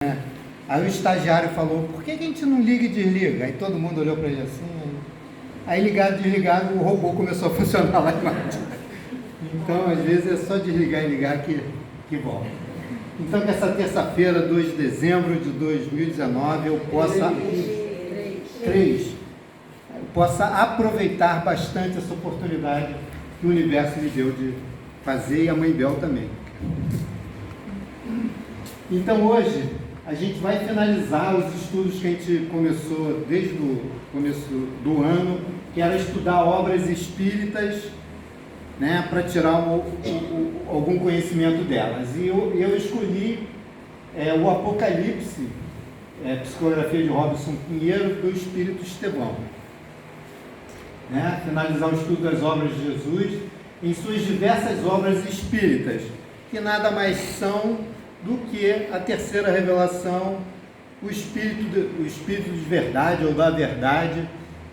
Aí o estagiário falou, por que a gente não liga e desliga? Aí todo mundo olhou para ele assim, aí ligado e desligado, o robô começou a funcionar lá embaixo. Então, às vezes, é só desligar e ligar que volta. Então, que essa terça-feira, 2 de dezembro de 2019, eu possa aproveitar bastante essa oportunidade que o universo me deu de fazer, e a Mãe Bel também. Então, hoje, a gente vai finalizar os estudos que a gente começou desde o começo do ano, que era estudar obras espíritas, né, para tirar algum conhecimento delas. E eu escolhi o Apocalipse, psicografia de Robson Pinheiro, do Espírito Estevão. Né, finalizar o estudo das obras de Jesus em suas diversas obras espíritas, que nada mais são do que a terceira revelação, o Espírito de verdade ou da verdade,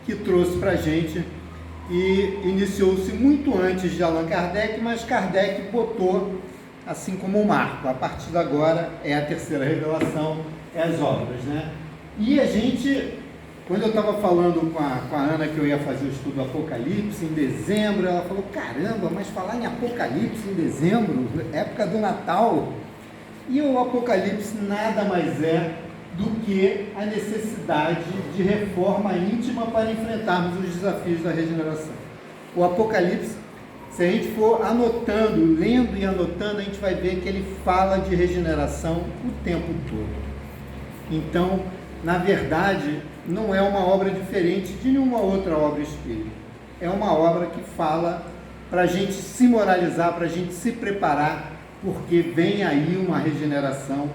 que trouxe para a gente, e iniciou-se muito antes de Allan Kardec, mas Kardec botou assim como um marco. A partir de agora é a terceira revelação, é as obras, né? E a gente, quando eu estava falando com a Ana que eu ia fazer o estudo do Apocalipse em dezembro, ela falou, caramba, mas falar em Apocalipse em dezembro, época do Natal. E o Apocalipse nada mais é do que a necessidade de reforma íntima para enfrentarmos os desafios da regeneração. O Apocalipse, se a gente for anotando, lendo e anotando, a gente vai ver que ele fala de regeneração o tempo todo. Então, na verdade, não é uma obra diferente de nenhuma outra obra espírita. É uma obra que fala para a gente se moralizar, para a gente se preparar, porque vem aí uma regeneração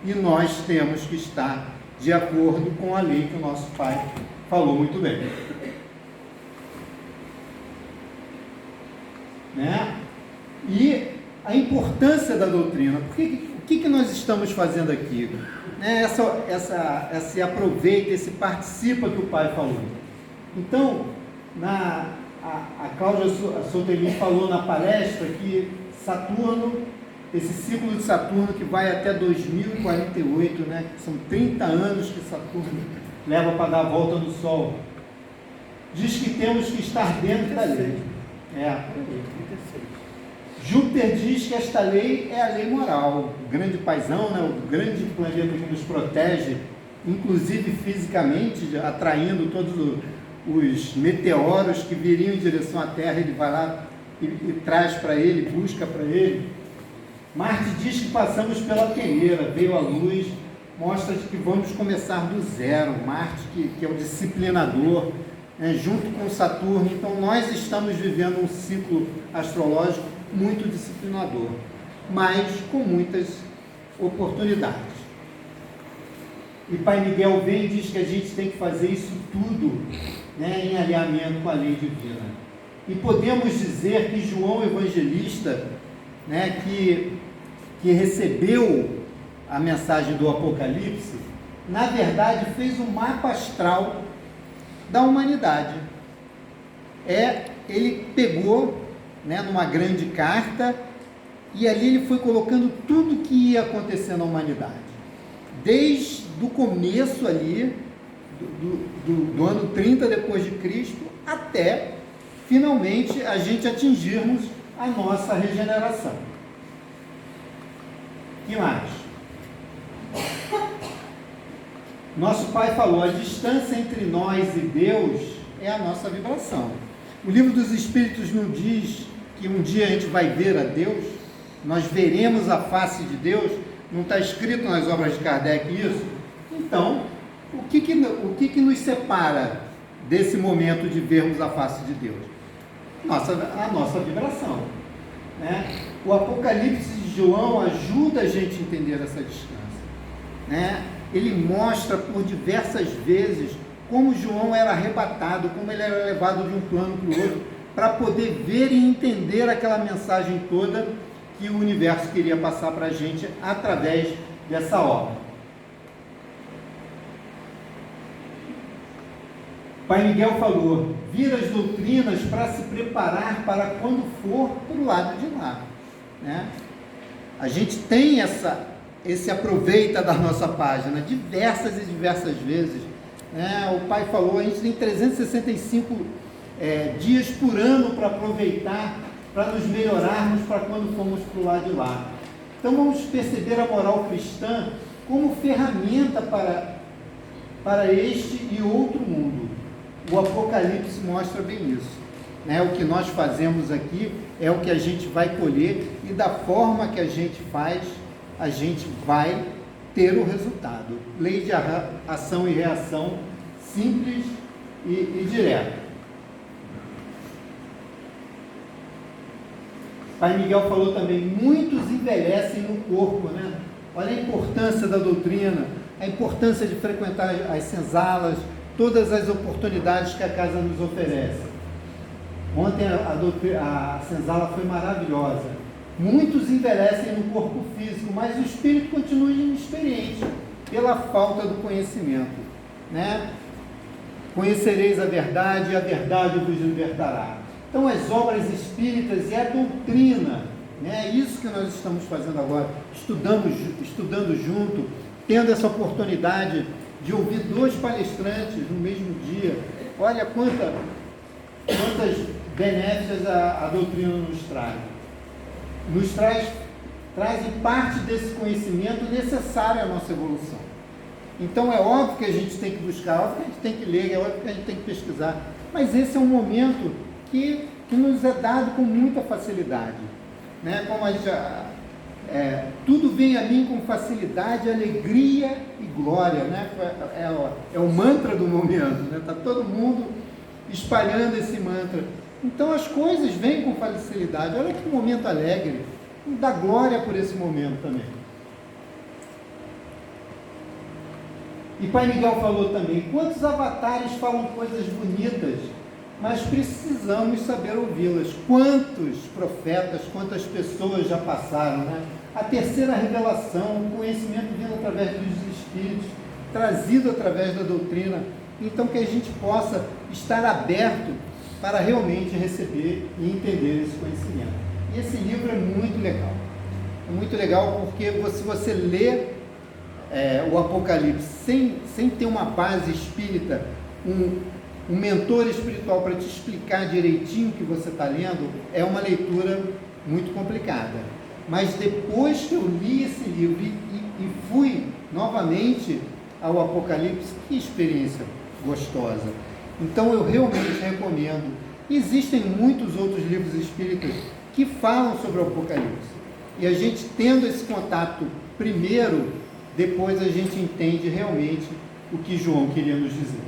e nós temos que estar de acordo com a lei que o nosso pai falou muito bem. Né? E a importância da doutrina. O que nós estamos fazendo aqui? Esse aproveita, esse participa que o pai falou. Então, a Cláudia Sotelin falou na palestra que Saturno, esse ciclo de Saturno que vai até 2048, né? São 30 anos que Saturno leva para dar a volta no Sol. Diz que temos que estar dentro da lei. Júpiter diz que esta lei é a lei moral, o grande paizão, né? O grande planeta que nos protege, inclusive fisicamente, atraindo todos os meteoros que viriam em direção à Terra, ele vai lá e traz para ele, busca para ele. Marte diz que passamos pela peneira, veio a luz, mostra que vamos começar do zero. Marte, que é o disciplinador, né, junto com Saturno. Então, nós estamos vivendo um ciclo astrológico muito disciplinador, mas com muitas oportunidades. E Pai Miguel vem e diz que a gente tem que fazer isso tudo, né, em alinhamento com a lei divina. E podemos dizer que João Evangelista, né, que recebeu a mensagem do Apocalipse, na verdade fez um mapa astral da humanidade. Ele pegou, né, numa grande carta, e ali ele foi colocando tudo que ia acontecer na humanidade, desde o começo ali do ano 30 depois de Cristo até finalmente a gente atingirmos a nossa regeneração. Que mais? Nosso pai falou, a distância entre nós e Deus é a nossa vibração. O livro dos Espíritos não diz que um dia a gente vai ver a Deus, nós veremos a face de Deus, não está escrito nas obras de Kardec isso? Então, o que nos separa desse momento de vermos a face de Deus? A nossa vibração. Né? O Apocalipse de João ajuda a gente a entender essa distância. Né? Ele mostra por diversas vezes como João era arrebatado, como ele era levado de um plano para o outro, para poder ver e entender aquela mensagem toda que o universo queria passar para a gente através dessa obra. Pai Miguel falou, vir as doutrinas para se preparar para quando for para o lado de lá. Né? A gente tem esse aproveita da nossa página diversas e diversas vezes, né? O pai falou, a gente tem 365 dias por ano para aproveitar, para nos melhorarmos para quando formos para o lado de lá. Então vamos perceber a moral cristã como ferramenta para este e outro mundo. O Apocalipse mostra bem isso, né? O que nós fazemos aqui é o que a gente vai colher, e da forma que a gente faz, a gente vai ter o resultado. Lei de ação e reação simples e direta. Pai Miguel falou também, muitos envelhecem no corpo, né? Olha a importância da doutrina, a importância de frequentar as senzalas, todas as oportunidades que a casa nos oferece. Ontem a senzala foi maravilhosa. Muitos envelhecem no corpo físico, mas o espírito continua inexperiente pela falta do conhecimento, né? Conhecereis a verdade e a verdade vos libertará. Então as obras espíritas e a doutrina, né? É isso que nós estamos fazendo agora, estudando junto, tendo essa oportunidade de ouvir 2 palestrantes no mesmo dia. Olha quantas benéficas a doutrina nos traz. Trazem parte desse conhecimento necessário à nossa evolução. Então é óbvio que a gente tem que buscar, é óbvio que a gente tem que ler, é óbvio que a gente tem que pesquisar, mas esse é um momento que nos é dado com muita facilidade, né? Como a gente, tudo vem a mim com facilidade, alegria e glória, né? É o mantra do momento, né? Está todo mundo espalhando esse mantra. Então as coisas vêm com facilidade. Olha que momento alegre, dá glória por esse momento também. E Pai Miguel falou também, quantos avatares falam coisas bonitas, mas precisamos saber ouvi-las. Quantos profetas, quantas pessoas já passaram, né? A terceira revelação, o conhecimento vindo através dos Espíritos, trazido através da doutrina. Então que a gente possa estar aberto para realmente receber e entender esse conhecimento. E esse livro é muito legal. É muito legal porque se você lê o Apocalipse sem ter uma base espírita, um mentor espiritual para te explicar direitinho o que você está lendo, é uma leitura muito complicada. Mas depois que eu li esse livro e fui novamente ao Apocalipse, que experiência gostosa. Então eu realmente recomendo. Existem muitos outros livros espíritas que falam sobre o Apocalipse. E a gente tendo esse contato primeiro, depois a gente entende realmente o que João queria nos dizer.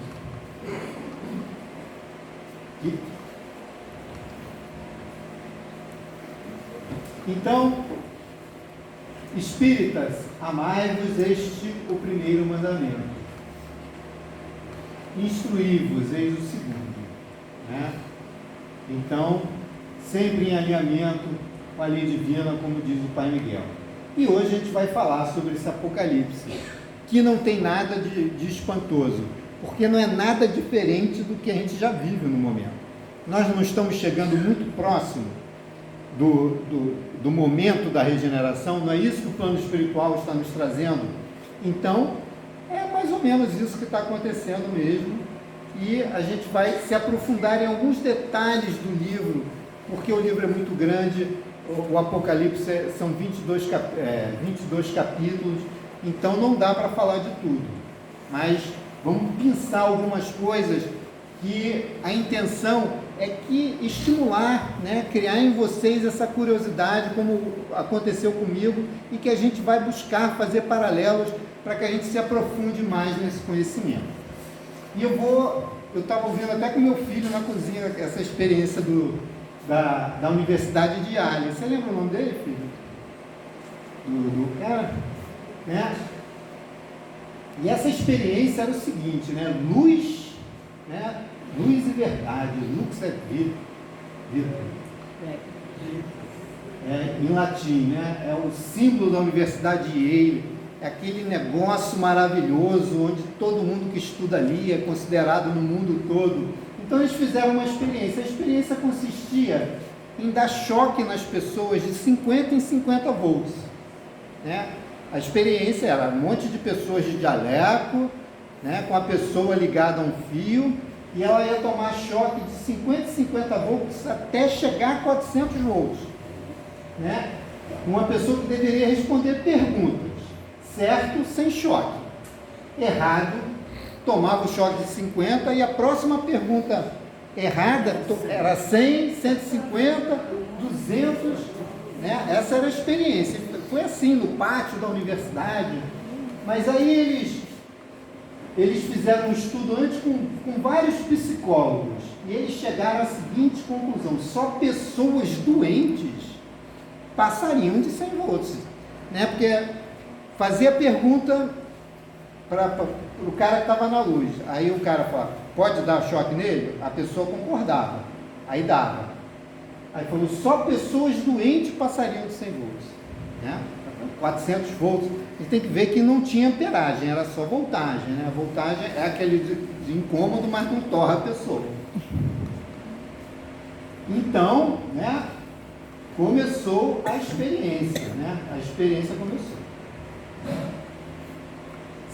Então, espíritas, amai-vos, este o primeiro mandamento. Instruí-vos, eis o segundo, né? Então, sempre em alinhamento com a lei divina, como diz o Pai Miguel. E hoje a gente vai falar sobre esse Apocalipse, que não tem nada de espantoso, porque não é nada diferente do que a gente já vive no momento. Nós não estamos chegando muito próximo do momento da regeneração, não é isso que o plano espiritual está nos trazendo? Então, é mais ou menos isso que está acontecendo mesmo, e a gente vai se aprofundar em alguns detalhes do livro, porque o livro é muito grande, o Apocalipse são 22 capítulos, então não dá para falar de tudo, mas vamos pensar algumas coisas que a intenção é que estimular, né, criar em vocês essa curiosidade, como aconteceu comigo, e que a gente vai buscar fazer paralelos para que a gente se aprofunde mais nesse conhecimento. E eu estava ouvindo até com meu filho na cozinha essa experiência da Universidade de Yale. Você lembra o nome dele, filho? Do cara, né? E essa experiência era o seguinte, né? Luz, né? Luz e verdade, lux et vita. Em latim, né? É o símbolo da Universidade de Yale, é aquele negócio maravilhoso, onde todo mundo que estuda ali é considerado no mundo todo. Então eles fizeram uma experiência. A experiência consistia em dar choque nas pessoas de 50 em 50 volts, né? A experiência era um monte de pessoas de jaleco, né, com a pessoa ligada a um fio, e ela ia tomar choque de 50 e 50 volts até chegar a 400 volts. Né? Uma pessoa que deveria responder perguntas, certo, sem choque. Errado, tomava o choque de 50 e a próxima pergunta errada era 100, 150, 200, né? Essa era a experiência. Foi assim no pátio da universidade, mas aí eles fizeram um estudo antes com vários psicólogos e eles chegaram à seguinte conclusão: só pessoas doentes passariam de 100 volts, né? Porque fazia pergunta para o cara que estava na luz, aí o cara falava, pode dar choque nele? A pessoa concordava, aí dava. Aí falou, só pessoas doentes passariam de 100 volts, né? 400 volts. A gente tem que ver que não tinha amperagem, era só voltagem, né? A voltagem é aquele de incômodo, mas não torra a pessoa. Então, né, começou a experiência, né? A experiência começou.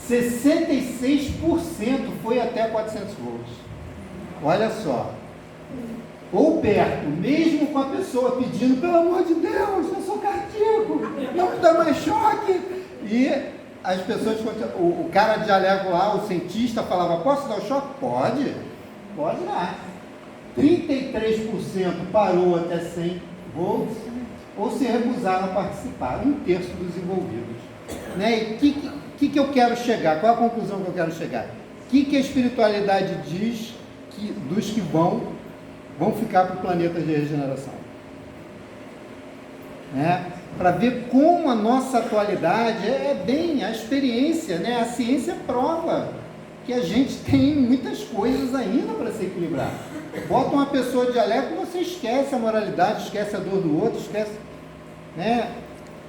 66% foi até 400 volts. Olha só. Ou perto, mesmo com a pessoa pedindo, pelo amor de Deus, eu sou cardíaco, não me dá mais choque. E as pessoas, o cara de jaleco lá, o cientista, falava, posso dar o choque? Pode dar. 33% parou até 100 volts, ou se recusaram a participar, 1/3 dos envolvidos. Né? E que eu quero chegar? Qual a conclusão que eu quero chegar? O que a espiritualidade diz dos que vão ficar para o planeta de regeneração? Né? Para ver como a nossa atualidade é bem a experiência, né? A ciência prova que a gente tem muitas coisas ainda para se equilibrar. Bota uma pessoa de jaleco, você esquece a moralidade, esquece a dor do outro, esquece, né?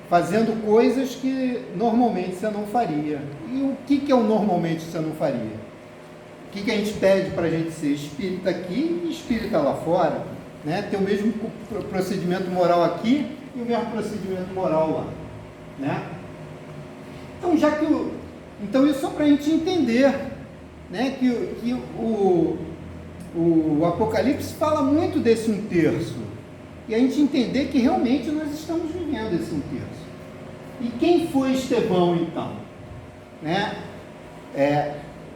Fazendo coisas que normalmente você não faria. E o que é o normalmente você não faria? O que a gente pede para a gente ser espírita aqui e espírita lá fora? Né? Ter o mesmo procedimento moral aqui e o mesmo procedimento moral lá. Né? Então, então isso é para a gente entender, né, que o Apocalipse fala muito desse 1/3. E a gente entender que realmente nós estamos vivendo esse 1/3. E quem foi Estevão, então? Né?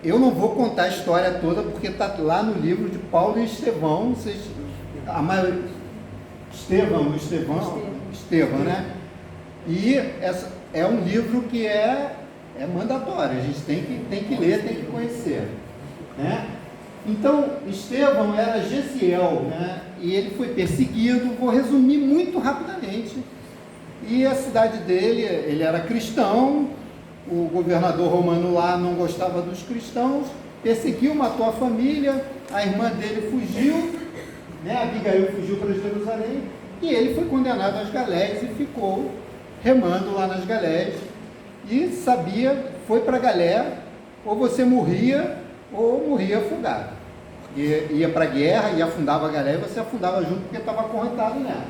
Eu não vou contar a história toda, porque está lá no livro de Paulo e Estevão. A maioria, Estevão, né? E é um livro que é mandatório, a gente tem que ler, tem que conhecer. Né? Então, Estevão era Gesiel, né? E ele foi perseguido, vou resumir muito rapidamente. E a cidade dele, ele era cristão, o governador romano lá não gostava dos cristãos, perseguiu, matou a família, a irmã dele fugiu, né? Abigail fugiu para Jerusalém, e ele foi condenado às galés e ficou remando lá nas galés, e foi para a galé, ou você morria, ou morria afogado. Ia para a guerra e afundava a galé, e você afundava junto porque estava acorrentado nela.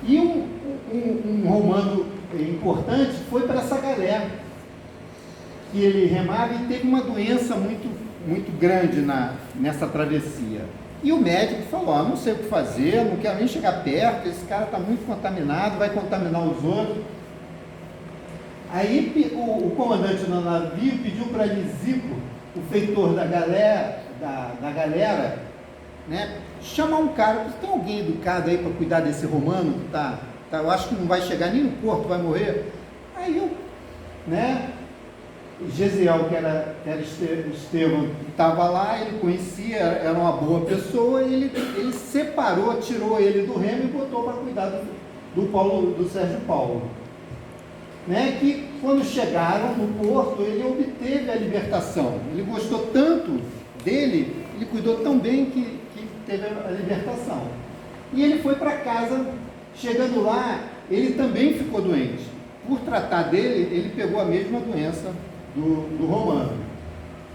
E um romano importante foi para essa galé, que ele remava e teve uma doença muito, muito grande nessa travessia. E o médico falou, não sei o que fazer, não quero nem chegar perto, esse cara está muito contaminado, vai contaminar os outros. Aí o comandante do navio pediu para Lisipo, o feitor da galera, né, chamar um cara, tem alguém educado aí para cuidar desse romano que tá, eu acho que não vai chegar nem no porto, vai morrer. Aí né, Gesiel, que era Estevão, que estava lá, ele conhecia, era uma boa pessoa, e ele separou, tirou ele do remo e botou para cuidar do Sérgio Paulo. Né, que quando chegaram no porto, ele obteve a libertação. Ele gostou tanto dele, ele cuidou tão bem que teve a libertação. E ele foi para casa, chegando lá, ele também ficou doente. Por tratar dele, ele pegou a mesma doença do romano.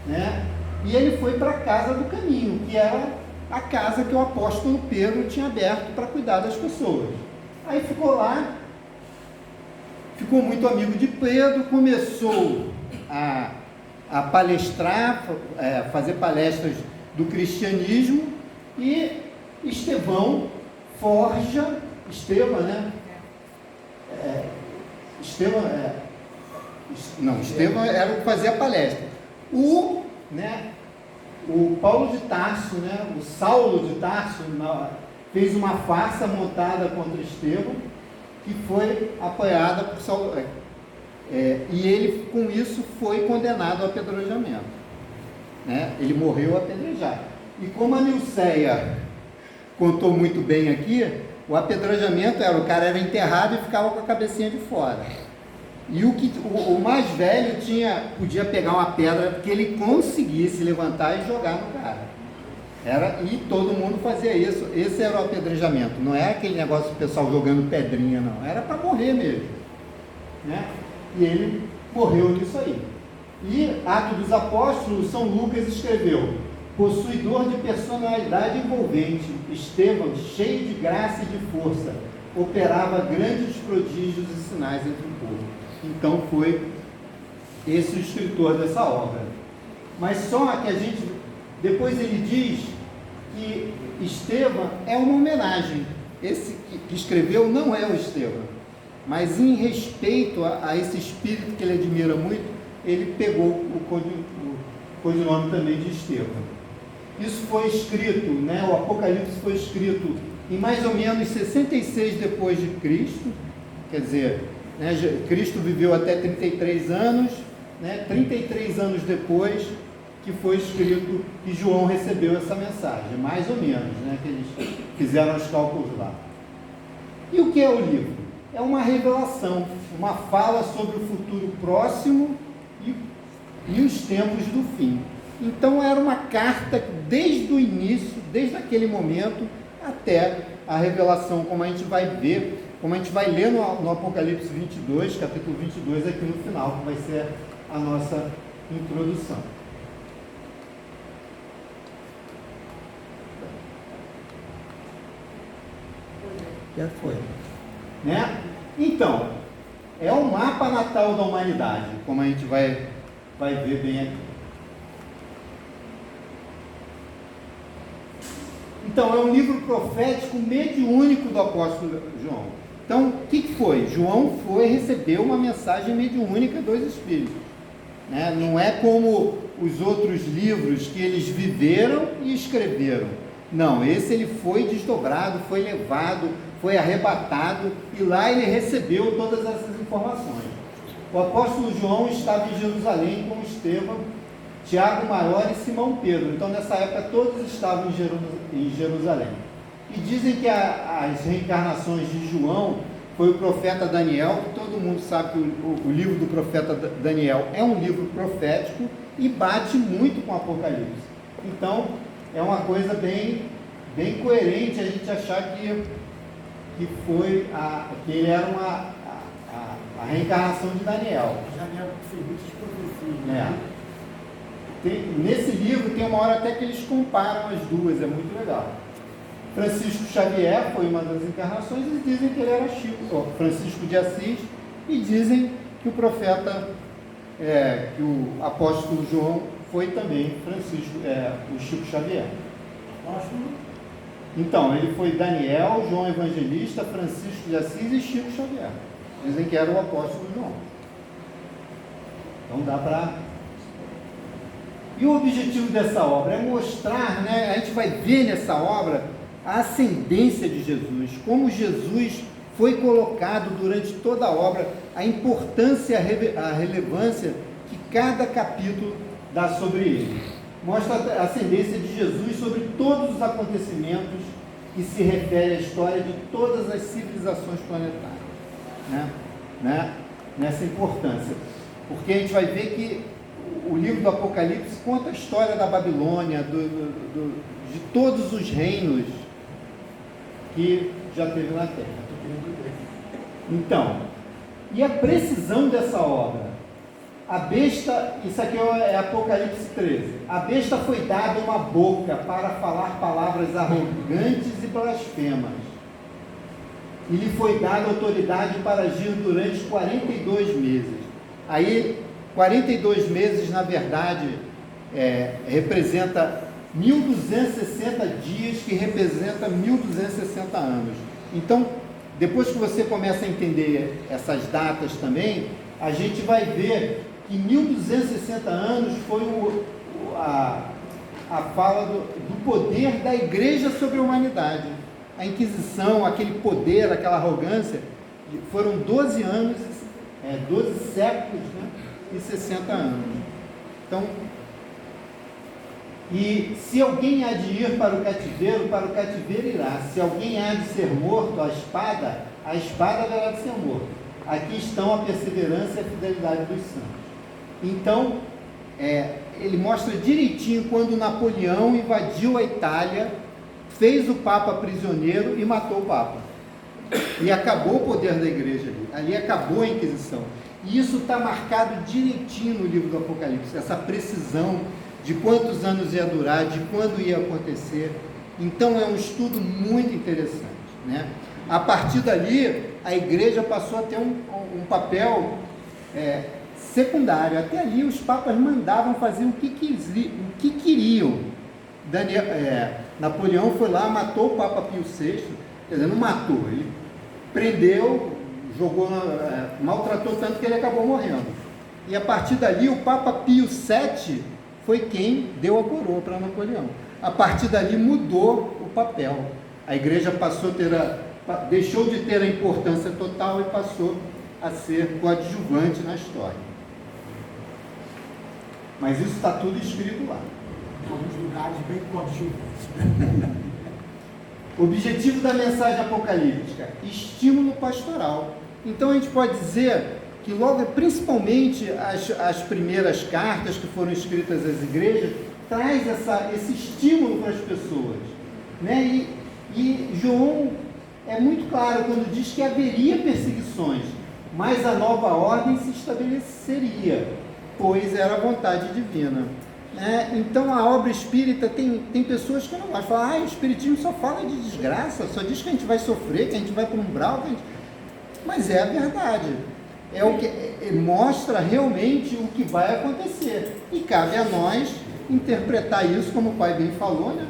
Né? E ele foi para a casa do caminho, que era a casa que o apóstolo Pedro tinha aberto para cuidar das pessoas. Aí ficou lá ficou muito amigo de Pedro, começou a palestrar, fazer palestras do cristianismo, e Estevão forja, Estevão era o que fazia a palestra. O Paulo de Tarso, o Saulo de Tarso, fez uma farsa montada contra Estevão, que foi apoiada por Saulo, e ele, com isso, foi condenado ao apedrejamento. Ele morreu apedrejado. E como a Nilceia contou muito bem aqui, o apedrejamento o cara era enterrado e ficava com a cabecinha de fora. E o mais velho podia pegar uma pedra que ele conseguisse levantar e jogar no cara. E todo mundo fazia isso. Esse era o apedrejamento. Não é aquele negócio do pessoal jogando pedrinha, não. Era para morrer mesmo. E ele morreu nisso aí. E Atos dos Apóstolos, São Lucas escreveu: possuidor de personalidade envolvente, Estevão, cheio de graça e de força, operava grandes prodígios e sinais entre o povo. Então foi esse o escritor dessa obra. Mas só que depois ele diz que Estevão é uma homenagem. Esse que escreveu não é o Estevão, mas em respeito a esse espírito que ele admira muito, ele pegou o codinome também de Estevão. Isso foi escrito, o Apocalipse foi escrito em mais ou menos 66 depois de Cristo, quer dizer, Cristo viveu até 33 anos, 33 anos depois que foi escrito, que João recebeu essa mensagem, mais ou menos, que eles fizeram os cálculos lá. E o que é o livro? É uma revelação, uma fala sobre o futuro próximo e os tempos do fim. Então era uma carta desde o início, desde aquele momento até a revelação, como a gente vai ver, como a gente vai ler no Apocalipse 22, capítulo 22, aqui no final, que vai ser a nossa introdução. Já foi. Então, é um mapa natal da humanidade, como a gente vai ver bem aqui. Então, é um livro profético mediúnico do apóstolo João. Então, o que foi? João recebeu uma mensagem mediúnica dos Espíritos. Não é como os outros livros que eles viveram e escreveram. Não, esse ele foi desdobrado, foi levado, foi arrebatado, e lá ele recebeu todas essas informações. O apóstolo João estava em Jerusalém com Estevão, Tiago Maior e Simão Pedro. Então, nessa época, todos estavam em Jerusalém. E dizem que as reencarnações de João foi o profeta Daniel, que todo mundo sabe que o livro do profeta Daniel é um livro profético e bate muito com o Apocalipse. Então, é uma coisa bem coerente a gente achar que ele era a reencarnação de Daniel. Daniel fez muitas profecias. Nesse livro tem uma hora até que eles comparam as duas, é muito legal. Francisco Xavier foi uma das encarnações e dizem que ele era Francisco de Assis, e dizem que o profeta, que o apóstolo João foi também o Chico Xavier. Então, ele foi Daniel, João Evangelista, Francisco de Assis e Chico Xavier. Dizem que era o apóstolo João. Então dá para... E o objetivo dessa obra é mostrar, a gente vai ver nessa obra a ascendência de Jesus, como Jesus foi colocado durante toda a obra, a importância, a relevância que cada capítulo dá sobre ele. Mostra a ascendência de Jesus sobre todos os acontecimentos que se refere à história de todas as civilizações planetárias, nessa importância. Porque a gente vai ver que o livro do Apocalipse conta a história da Babilônia, de todos os reinos que já teve na Terra. Então, e a precisão dessa obra? A besta, isso aqui é Apocalipse 13. A besta foi dada uma boca para falar palavras arrogantes e blasfemas. e lhe foi dada autoridade para agir durante 42 meses. Aí, 42 meses, na verdade, representa 1260 dias, que representa 1260 anos. Então, depois que você começa a entender essas datas também, a gente vai ver que 1260 anos foi a fala do poder da igreja sobre a humanidade. A Inquisição, aquele poder, aquela arrogância, foram 12 anos, 12 séculos, né, e 60 anos. Então, e se alguém há de ir para o cativeiro irá. Se alguém há de ser morto, a espada haverá de ser morto. Aqui estão a perseverança e a fidelidade dos santos. Então, ele mostra direitinho quando Napoleão invadiu a Itália, fez o Papa prisioneiro e matou o Papa. E acabou o poder da igreja ali. Ali acabou a Inquisição. E isso está marcado direitinho no livro do Apocalipse, essa precisão de quantos anos ia durar, de quando ia acontecer. Então é um estudo muito interessante, né? A partir dali, a igreja passou a ter um papel secundário. Até ali os papas mandavam fazer o que queriam. Napoleão foi lá, matou o Papa Pio VI, quer dizer, não matou, ele prendeu, jogou, maltratou tanto que ele acabou morrendo. E a partir dali, o Papa Pio VII foi quem deu a coroa para Napoleão. A partir dali mudou o papel. A igreja deixou de ter a importância total e passou a ser coadjuvante na história. Mas isso está tudo escrito lá. Alguns lugares bem coadjuvantes. O objetivo da mensagem apocalíptica: estímulo pastoral. Então a gente pode dizer que logo, principalmente as primeiras cartas que foram escritas às igrejas, traz esse estímulo para as pessoas, né? E João é muito claro quando diz que haveria perseguições, mas a nova ordem se estabeleceria, pois era a vontade divina, né? Então a obra espírita tem pessoas que não gostam, falam, o espiritismo só fala de desgraça, só diz que a gente vai sofrer, que a gente vai para um umbral, mas é a verdade. É o que mostra realmente o que vai acontecer. E cabe a nós interpretar isso, como o pai bem falou, né?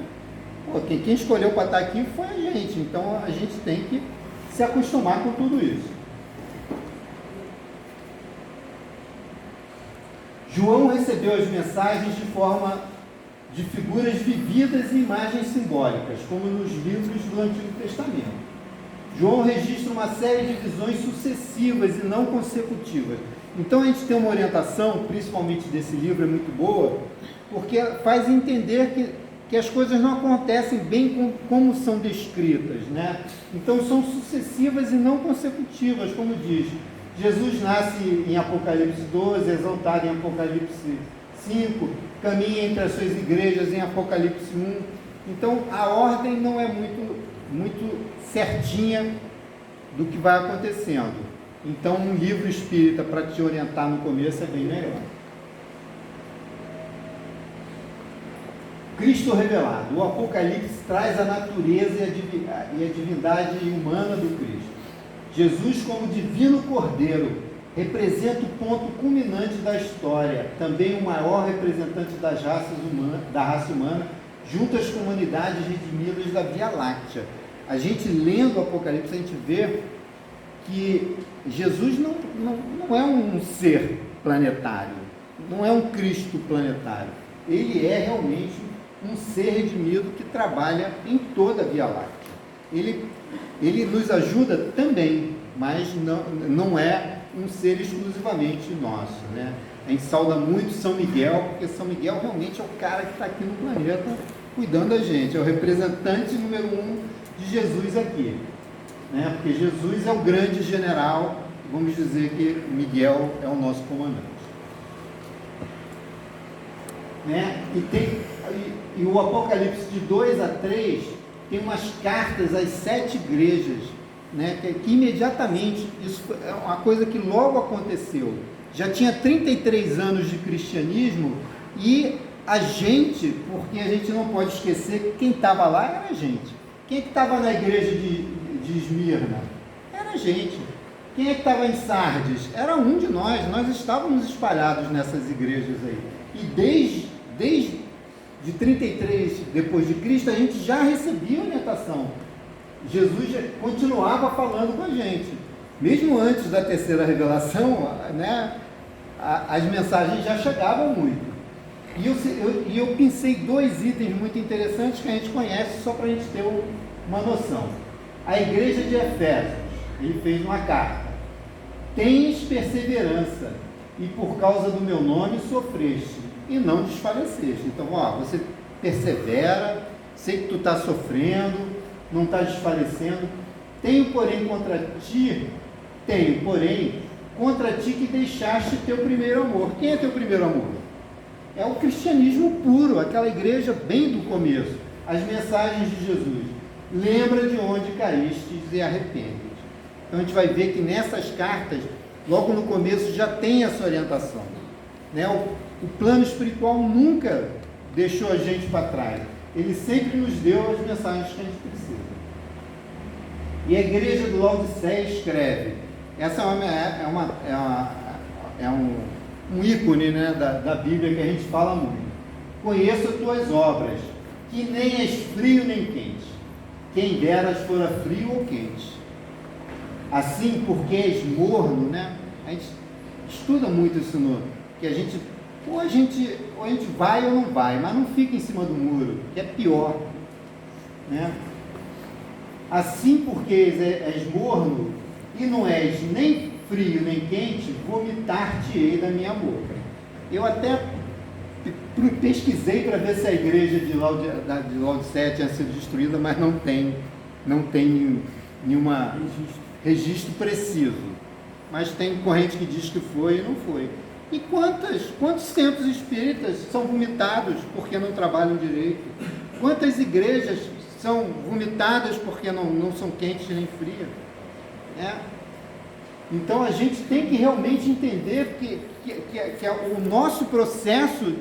Quem escolheu para estar aqui foi a gente. Então a gente tem que se acostumar com tudo isso. João recebeu as mensagens de figuras vividas e imagens simbólicas, como nos livros do Antigo Testamento. João registra uma série de visões sucessivas e não consecutivas. Então a gente tem uma orientação, principalmente desse livro, é muito boa, porque faz entender que as coisas não acontecem bem como são descritas, né? Então são sucessivas e não consecutivas, como diz. Jesus nasce em Apocalipse 12, exaltado em Apocalipse 5, caminha entre as suas igrejas em Apocalipse 1. Então a ordem não é muito certinha do que vai acontecendo. Então um livro espírita para te orientar no começo é bem melhor. Cristo revelado. O Apocalipse traz a natureza e a divindade humana do Cristo. Jesus, como divino cordeiro, representa o ponto culminante da história, também o maior representante da raça humana, junto às comunidades redimidas da Via Láctea. A gente lendo o Apocalipse, a gente vê que Jesus não é um ser planetário, não é um Cristo planetário. Ele é realmente um ser redimido que trabalha em toda a Via Láctea. Ele nos ajuda também, mas não é um ser exclusivamente nosso, né? A gente sauda muito São Miguel, porque São Miguel realmente é o cara que está aqui no planeta cuidando da gente, é o representante número 1 de Jesus aqui, né? Porque Jesus é o grande general, vamos dizer que Miguel é o nosso comandante, né? E o Apocalipse de 2 a 3 tem umas cartas às 7 igrejas, né? Que imediatamente, isso é uma coisa que logo aconteceu, já tinha 33 anos de cristianismo, e a gente, porque a gente não pode esquecer que quem estava lá era a gente. Quem é que estava na igreja de Esmirna? era a gente. Quem é que estava em Sardes? Era um de nós estávamos espalhados nessas igrejas aí. E desde de 33 depois de Cristo, a gente já recebia orientação. Jesus já continuava falando com a gente. Mesmo antes da terceira revelação, né, as mensagens já chegavam muito. E eu pensei 2 itens muito interessantes que a gente conhece, só para a gente ter uma noção. A igreja de Efésios, ele fez uma carta. Tens perseverança, e por causa do meu nome sofreste, e não desfaleceste. Então, você persevera, sei que tu está sofrendo, não está desfalecendo. Tenho, porém, contra ti que deixaste teu primeiro amor. Quem é teu primeiro amor? É o cristianismo puro, aquela igreja bem do começo, as mensagens de Jesus. Lembra de onde caístes e arrepende. Então a gente vai ver que nessas cartas, logo no começo, já tem essa orientação. Né? O plano espiritual nunca deixou a gente para trás. Ele sempre nos deu as mensagens que a gente precisa. E a igreja do Laodiceia escreve, essa é um ícone, né, da Bíblia que a gente fala muito. Conheço as tuas obras, que nem és frio nem quente. Quem deras fora frio ou quente. Assim, porque és morno, né? A gente estuda muito isso que a gente vai ou não vai, mas não fica em cima do muro, que é pior, né? Assim, porque és morno e não és nem frio nem quente, vomitar-te-ei da minha boca. Eu até pesquisei para ver se a igreja de Laodiceia tinha sido destruída, mas não tem nenhum registro preciso. Mas tem corrente que diz que foi e não foi. E quantos centros espíritas são vomitados porque não trabalham direito? Quantas igrejas são vomitadas porque não são quentes nem frias? Então a gente tem que realmente entender que o nosso processo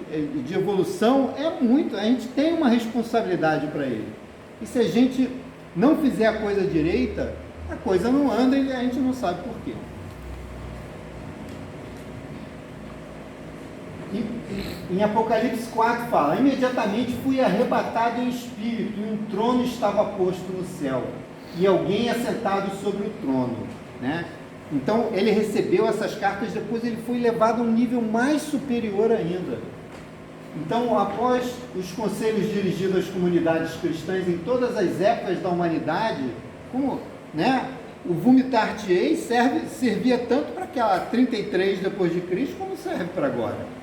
de evolução a gente tem uma responsabilidade para ele. E se a gente não fizer a coisa direita, a coisa não anda e a gente não sabe por quê. Em Apocalipse 4 fala: imediatamente fui arrebatado em espírito, e um trono estava posto no céu, e alguém assentado sobre o trono, né? Então ele recebeu essas cartas, depois ele foi levado a um nível mais superior ainda. Então, após os conselhos dirigidos às comunidades cristãs em todas as épocas da humanidade, o vomitar-te-ei servia tanto para aquela 33 depois de Cristo, como serve para agora.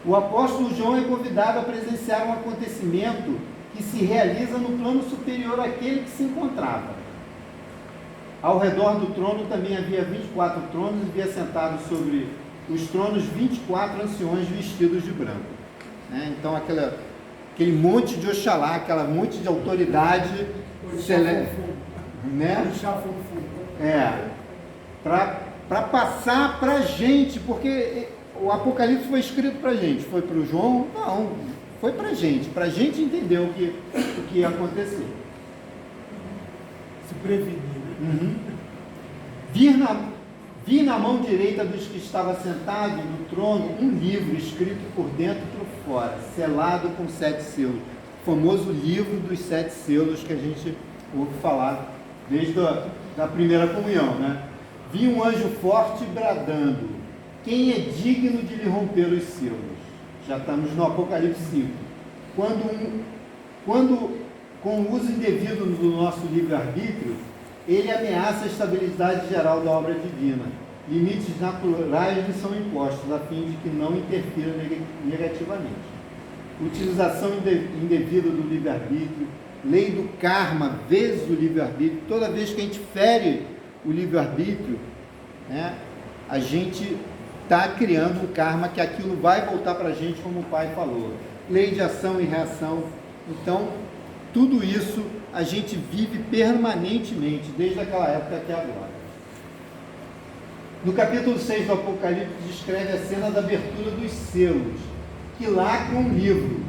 O apóstolo João é convidado a presenciar um acontecimento que se realiza no plano superior àquele que se encontrava. Ao redor do trono também havia 24 tronos e havia sentados sobre os tronos 24 anciões vestidos de branco. Então aquele monte de Oxalá, aquela monte de autoridade celeste, para passar para a gente, porque o Apocalipse foi escrito para a gente, foi para o João? Não, foi para a gente entender o que ia acontecer. Se prevenir, né? Vi na mão direita dos que estava sentado no trono um livro escrito por dentro e por fora, selado com 7 selos. O famoso livro dos 7 selos que a gente ouve falar desde a primeira comunhão, né? Vi um anjo forte bradando: quem é digno de lhe romper os selos? Já estamos no Apocalipse 5. Quando com o uso indevido do nosso livre-arbítrio, ele ameaça a estabilidade geral da obra divina. Limites naturais lhe são impostos, a fim de que não interfira negativamente. Utilização indevida do livre-arbítrio, lei do karma vezes o livre-arbítrio. Toda vez que a gente fere o livre-arbítrio, a gente está criando um karma que aquilo vai voltar para a gente, como o pai falou. Lei de ação e reação. Então, tudo isso a gente vive permanentemente, desde aquela época até agora. No capítulo 6 do Apocalipse, descreve a cena da abertura dos selos, que lacram um livro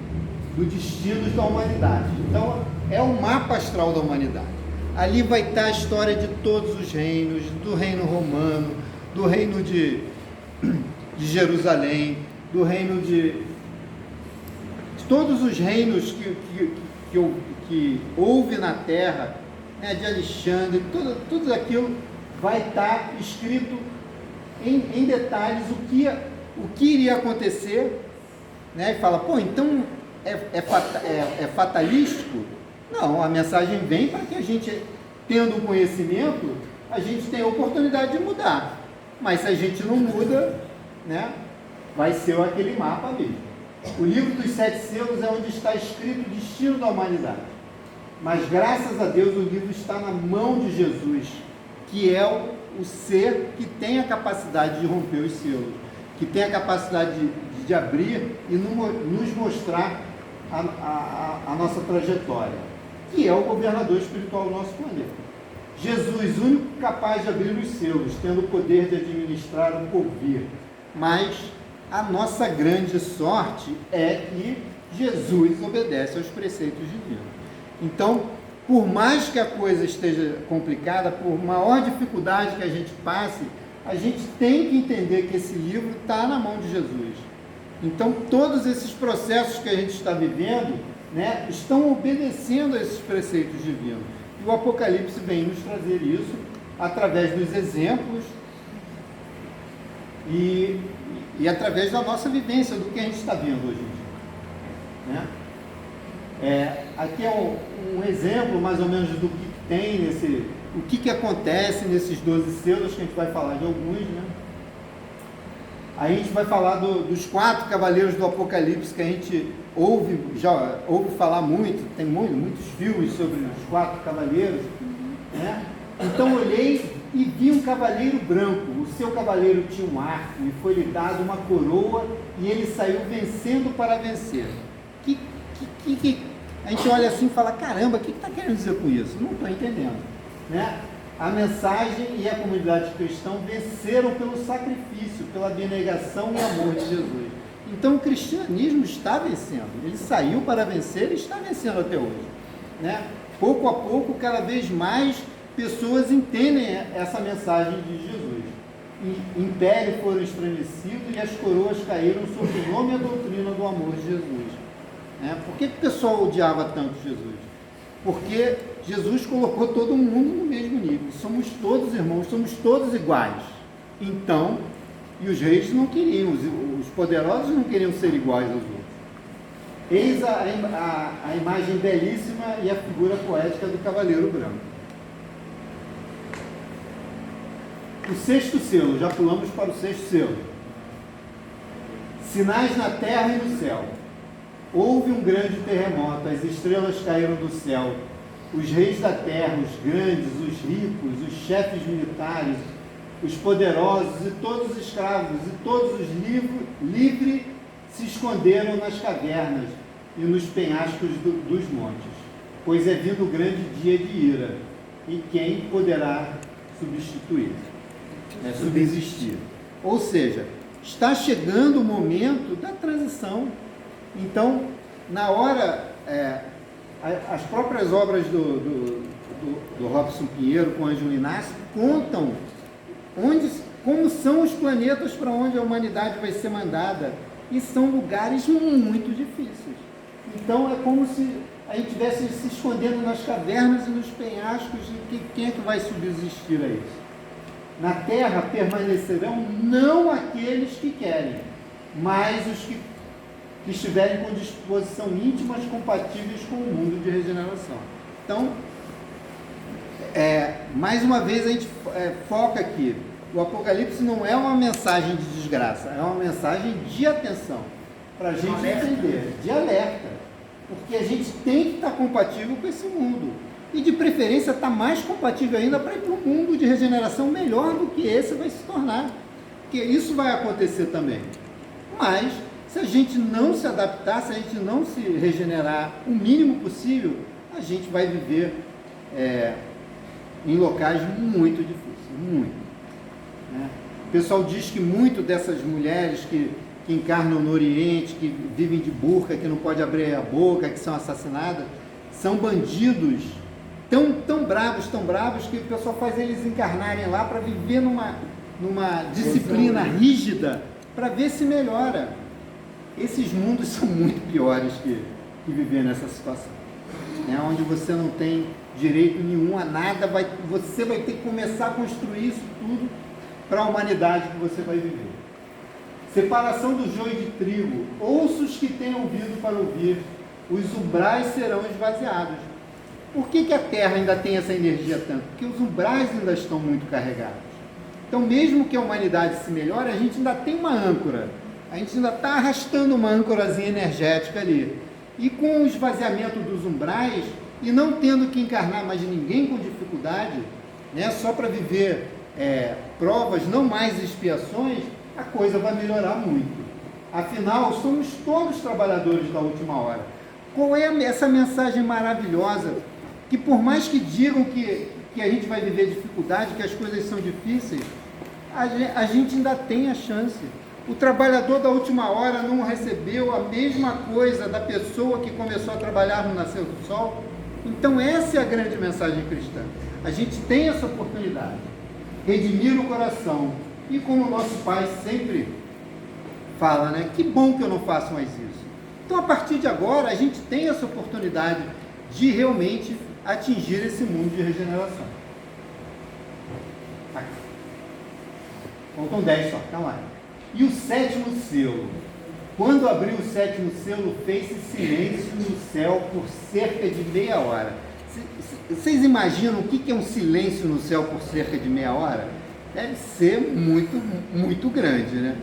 dos destinos da humanidade. Então, é o mapa astral da humanidade. Ali vai estar a história de todos os reinos, do reino romano, do reino de Jerusalém, do reino de todos os reinos que houve na terra, né, de Alexandre, tudo aquilo vai estar escrito em detalhes o que iria acontecer, né? E fala, pô, então é fatalístico? Não, a mensagem vem para que a gente, tendo o conhecimento, a gente tenha a oportunidade de mudar. Mas se a gente não muda, né, vai ser aquele mapa mesmo. O livro dos 7 selos é onde está escrito o destino da humanidade. Mas graças a Deus o livro está na mão de Jesus, que é o ser que tem a capacidade de romper os selos, que tem a capacidade de abrir e nos mostrar a nossa trajetória, que é o governador espiritual do nosso planeta. Jesus, único capaz de abrir os selos, tendo o poder de administrar o porvir. Mas a nossa grande sorte é que Jesus obedece aos preceitos divinos. Então, por mais que a coisa esteja complicada, por maior dificuldade que a gente passe, a gente tem que entender que esse livro está na mão de Jesus. Então, todos esses processos que a gente está vivendo, né, estão obedecendo a esses preceitos divinos. E o Apocalipse vem nos trazer isso através dos exemplos e através da nossa vivência, do que a gente está vendo hoje em dia, né? Aqui é um exemplo mais ou menos do que tem o que acontece nesses 12 selos, que a gente vai falar de alguns, né? Aí a gente vai falar dos 4 cavaleiros do Apocalipse, que a gente já ouve falar muito, tem muitos filmes sobre os 4 cavaleiros, né? Então olhei e vi um cavaleiro branco, o seu cavaleiro tinha um arco e foi-lhe dado uma coroa e ele saiu vencendo para vencer. A gente olha assim e fala, caramba, o que está querendo dizer com isso? Não estou entendendo, né? A mensagem e a comunidade cristã venceram pelo sacrifício, pela abnegação e amor de Jesus. Então o cristianismo está vencendo, ele saiu para vencer e está vencendo até hoje, né? Pouco a pouco, cada vez mais pessoas entendem essa mensagem de Jesus. Impérios foram estremecidos e as coroas caíram sob o nome e a doutrina do amor de Jesus. Por que o pessoal odiava tanto Jesus? Porque Jesus colocou todo mundo no mesmo nível. Somos todos irmãos, somos todos iguais. Então, e os reis não queriam, os poderosos não queriam ser iguais aos outros. Eis a imagem belíssima e a figura poética do cavaleiro branco. O 6º selo, já pulamos para o 6º selo. Sinais na terra e no céu. Houve um grande terremoto, as estrelas caíram do céu. Os reis da terra, os grandes, os ricos, os chefes militares, os poderosos e todos os escravos e todos os livres se esconderam nas cavernas e nos penhascos dos montes, pois é vindo o grande dia de ira, e quem poderá subsistir? Ou seja, está chegando o momento da transição. Então, na hora, as próprias obras do Robson Pinheiro com Ângelo Inácio contam como são os planetas para onde a humanidade vai ser mandada, e são lugares muito difíceis. Então é como se a gente estivesse se escondendo nas cavernas e nos penhascos, e quem é que vai subsistir a isso? Na terra permanecerão não aqueles que querem, mas os que estiverem com disposição íntima compatíveis com o mundo de regeneração. Então, mais uma vez a gente foca aqui. O Apocalipse não é uma mensagem de desgraça, é uma mensagem de atenção, para a gente entender, de alerta, porque a gente tem que estar compatível com esse mundo, e de preferência estar mais compatível ainda para ir para um mundo de regeneração melhor do que esse vai se tornar, porque isso vai acontecer também. Mas, se a gente não se adaptar, se a gente não se regenerar o mínimo possível, a gente vai viver em locais muito difíceis, muito. Né? O pessoal diz que muito dessas mulheres que encarnam no Oriente, que vivem de burca, que não pode abrir a boca, que são assassinadas, são bandidos tão bravos que o pessoal faz eles encarnarem lá para viver numa disciplina rígida para ver se melhora. Esses mundos são muito piores que viver nessa situação, né? Onde você não tem direito nenhum a nada, você vai ter que começar a construir isso tudo para a humanidade que você vai viver. Separação do joio de trigo. Ouça os que têm ouvido para ouvir, os umbrais serão esvaziados. Por que a Terra ainda tem essa energia tanto? Porque os umbrais ainda estão muito carregados. Então, mesmo que a humanidade se melhore, a gente ainda tem uma âncora. A gente ainda está arrastando uma âncorazinha energética ali. E com o esvaziamento dos umbrais, e não tendo que encarnar mais ninguém com dificuldade, né, só para viver provas, não mais expiações, a coisa vai melhorar muito. Afinal, somos todos trabalhadores da última hora. Qual é essa mensagem maravilhosa? Que por mais que digam que a gente vai viver dificuldade, que as coisas são difíceis, a gente ainda tem a chance. O trabalhador da última hora não recebeu a mesma coisa da pessoa que começou a trabalhar no nascer do sol. Então essa é a grande mensagem cristã. A gente tem essa oportunidade. Redimir o coração. E como o nosso Pai sempre fala, né? Que bom que eu não faço mais isso. Então a partir de agora a gente tem essa oportunidade de realmente atingir esse mundo de regeneração. Aqui. Faltam 10 só, calma lá. E o sétimo selo. Quando abriu o sétimo selo, fez-se silêncio no céu por cerca de meia hora. Vocês imaginam o que é um silêncio no céu por cerca de meia hora? Deve ser muito, muito grande, né?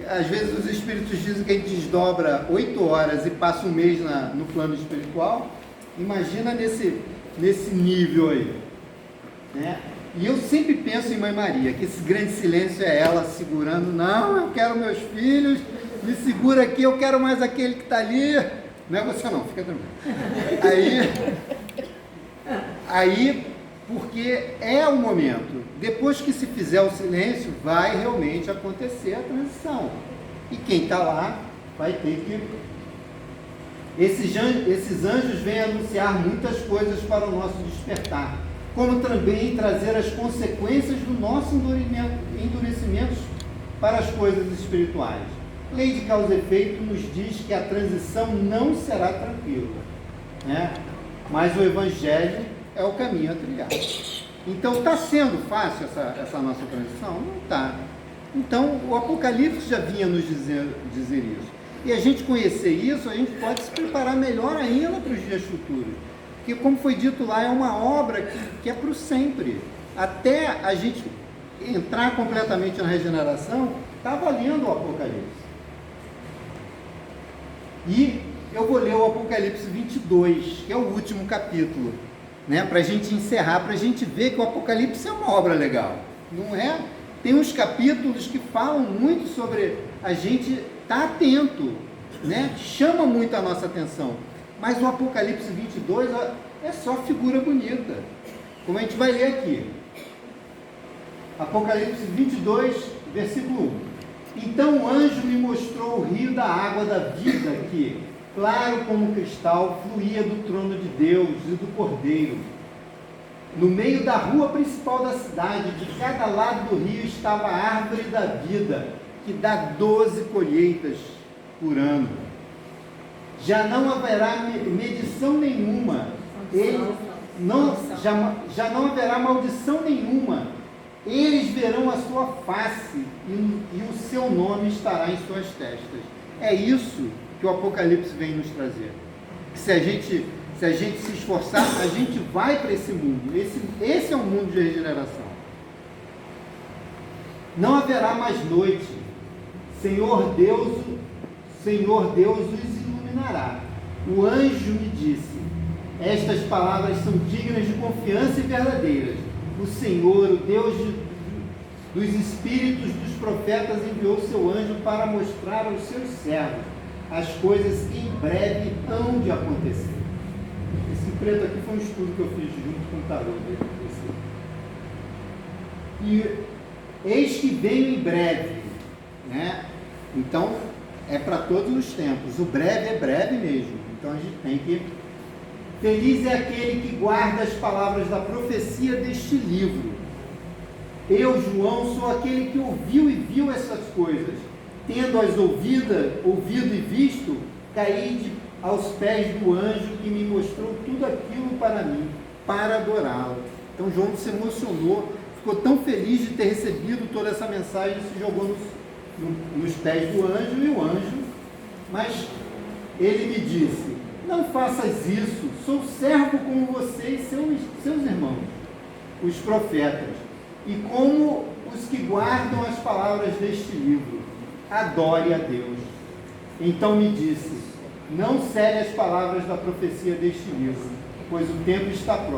Às vezes os espíritos dizem que a gente desdobra 8 horas e passa um mês no plano espiritual. Imagina nesse nível aí, né? E eu sempre penso em Mãe Maria, que esse grande silêncio é ela segurando, não, eu quero meus filhos, me segura aqui, eu quero mais aquele que está ali. Não é você não, fica tranquilo. Aí, porque é o momento, depois que se fizer o silêncio, vai realmente acontecer a transição. E quem está lá vai ter que... Esses anjos vêm anunciar muitas coisas para o nosso despertar, como também trazer as consequências do nosso endurecimento para as coisas espirituais. Lei de causa e efeito nos diz que a transição não será tranquila, né? Mas o Evangelho é o caminho a trilhar. Então, está sendo fácil essa nossa transição? Não está. Então, o Apocalipse já vinha nos dizer isso. E a gente conhecer isso, a gente pode se preparar melhor ainda para os dias futuros. Porque, como foi dito lá, é uma obra que é para o sempre. Até a gente entrar completamente na regeneração, está valendo o Apocalipse. E eu vou ler o Apocalipse 22, que é o último capítulo, né? Para a gente encerrar, para a gente ver que o Apocalipse é uma obra legal. Não é? Tem uns capítulos que falam muito sobre a gente estar atento, né? Chama muito a nossa atenção. Mas o Apocalipse 22 é só figura bonita, como a gente vai ler aqui. Apocalipse 22, versículo 1. Então o anjo me mostrou o rio da água da vida que, claro como cristal, fluía do trono de Deus e do Cordeiro. No meio da rua principal da cidade, de cada lado do rio, estava a árvore da vida, que dá 12 colheitas por ano. Já não haverá medição nenhuma, já não haverá maldição nenhuma. Eles verão a sua face e o seu nome estará em suas testas. É isso que o Apocalipse vem nos trazer. Se a gente se esforçar, a gente vai para esse mundo. Esse é um mundo de regeneração. Não haverá mais noite. Senhor Deus os iluminará. O anjo me disse: estas palavras são dignas de confiança e verdadeiras. O Senhor, o Deus dos espíritos dos profetas, enviou seu anjo para mostrar aos seus servos as coisas que em breve hão de acontecer. Esse preto aqui foi um estudo que eu fiz junto com o tarô dele. E eis que venho em breve, né? Então, é para todos os tempos. O breve é breve mesmo. Então, a gente tem que Feliz é aquele que guarda as palavras da profecia deste livro. Eu, João, sou aquele que ouviu e viu essas coisas. Tendo-as ouvido e visto, caí aos pés do anjo que me mostrou tudo aquilo para mim, para adorá-lo. Então João se emocionou, ficou tão feliz de ter recebido toda essa mensagem, se jogou nos pés do anjo, e o anjo, mas ele me disse: não faças isso, sou servo como você e seus irmãos, os profetas, e como os que guardam as palavras deste livro. Adore a Deus. Então me disse: não cele as palavras da profecia deste livro, pois o tempo está próximo.